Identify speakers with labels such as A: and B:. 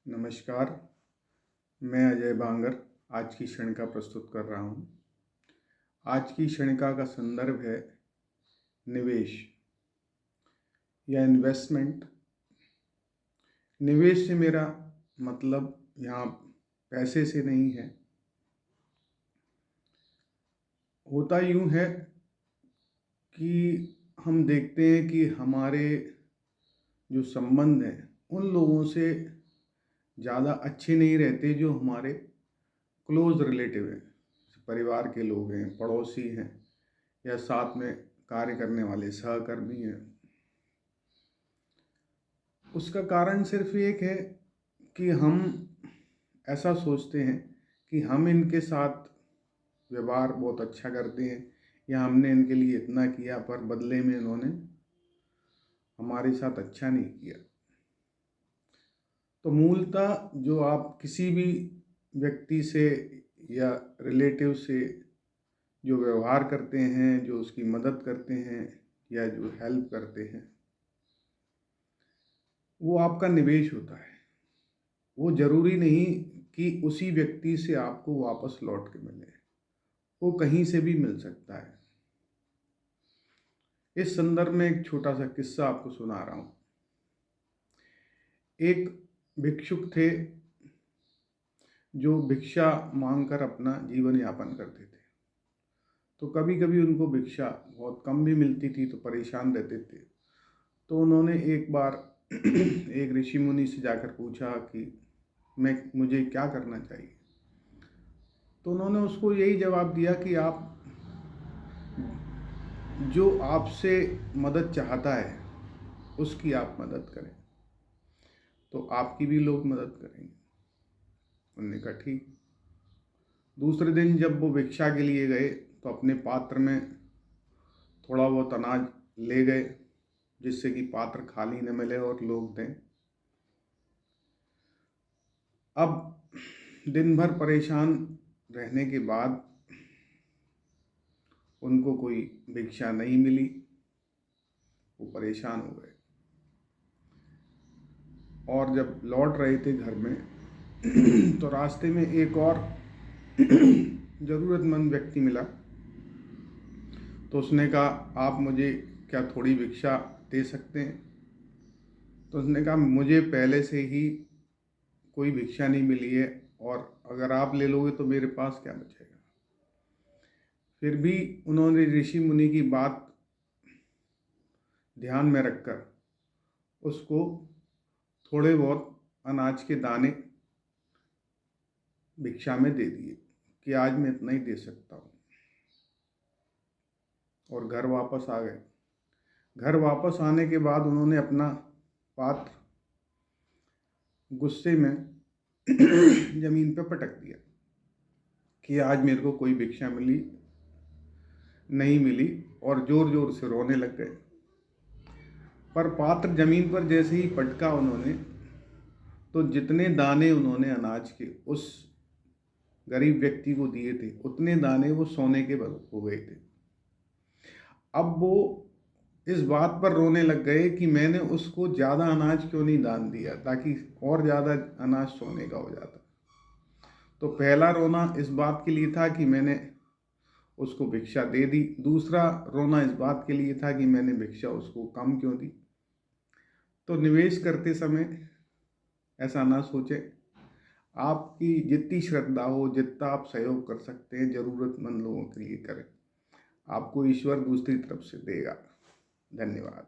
A: नमस्कार, मैं अजय बांगर आज की क्षणिका प्रस्तुत कर रहा हूँ। आज की क्षणिका का संदर्भ है निवेश या इन्वेस्टमेंट। निवेश से मेरा मतलब यहाँ पैसे से नहीं है। होता यूँ है कि हम देखते हैं कि हमारे जो संबंध हैं उन लोगों से ज़्यादा अच्छे नहीं रहते जो हमारे क्लोज रिलेटिव हैं, परिवार के लोग हैं, पड़ोसी हैं या साथ में कार्य करने वाले सहकर्मी हैं। उसका कारण सिर्फ एक है कि हम ऐसा सोचते हैं कि हम इनके साथ व्यवहार बहुत अच्छा करते हैं या हमने इनके लिए इतना किया पर बदले में इन्होंने हमारे साथ अच्छा नहीं किया। तो मूलतः जो आप किसी भी व्यक्ति से या रिलेटिव से जो व्यवहार करते हैं, जो उसकी मदद करते हैं या जो हेल्प करते हैं, वो आपका निवेश होता है। वो ज़रूरी नहीं कि उसी व्यक्ति से आपको वापस लौट के मिले, वो कहीं से भी मिल सकता है। इस संदर्भ में एक छोटा सा किस्सा आपको सुना रहा हूँ। एक भिक्षुक थे जो भिक्षा मांगकर अपना जीवन यापन करते थे। तो कभी कभी उनको भिक्षा बहुत कम भी मिलती थी तो परेशान रहते थे। तो उन्होंने एक बार एक ऋषि मुनि से जाकर पूछा कि मुझे क्या करना चाहिए। तो उन्होंने उसको यही जवाब दिया कि आप जो आपसे मदद चाहता है उसकी आप मदद करें तो आपकी भी लोग मदद करेंगे। उन्होंने कहा ठीक। दूसरे दिन जब वो भिक्षा के लिए गए तो अपने पात्र में थोड़ा बहुत अनाज ले गए जिससे कि पात्र खाली न मिले और लोग दें। अब दिन भर परेशान रहने के बाद उनको कोई भिक्षा नहीं मिली। वो परेशान हो गए और जब लौट रहे थे घर में तो रास्ते में एक और ज़रूरतमंद व्यक्ति मिला। तो उसने कहा, आप मुझे क्या थोड़ी भिक्षा दे सकते हैं? तो उसने कहा, मुझे पहले से ही कोई भिक्षा नहीं मिली है और अगर आप ले लोगे तो मेरे पास क्या बचेगा। फिर भी उन्होंने ऋषि मुनि की बात ध्यान में रखकर उसको थोड़े बहुत अनाज के दाने भिक्षा में दे दिए कि आज मैं इतना ही दे सकता हूँ, और घर वापस आ गए। घर वापस आने के बाद उन्होंने अपना पात्र गुस्से में जमीन पर पटक दिया कि आज मेरे को कोई भिक्षा नहीं मिली, और जोर जोर से रोने लग गए। पर पात्र जमीन पर जैसे ही पटका उन्होंने, तो जितने दाने उन्होंने अनाज के उस गरीब व्यक्ति को दिए थे उतने दाने वो सोने के हो गए थे। अब वो इस बात पर रोने लग गए कि मैंने उसको ज़्यादा अनाज क्यों नहीं दान दिया ताकि और ज़्यादा अनाज सोने का हो जाता। तो पहला रोना इस बात के लिए था कि मैंने उसको भिक्षा दे दी। दूसरा रोना इस बात के लिए था कि मैंने भिक्षा उसको कम क्यों दी। तो निवेश करते समय ऐसा ना सोचें। आपकी जितनी श्रद्धा हो, जितना आप सहयोग कर सकते हैं ज़रूरतमंद लोगों के लिए करें। आपको ईश्वर दूसरी तरफ से देगा। धन्यवाद।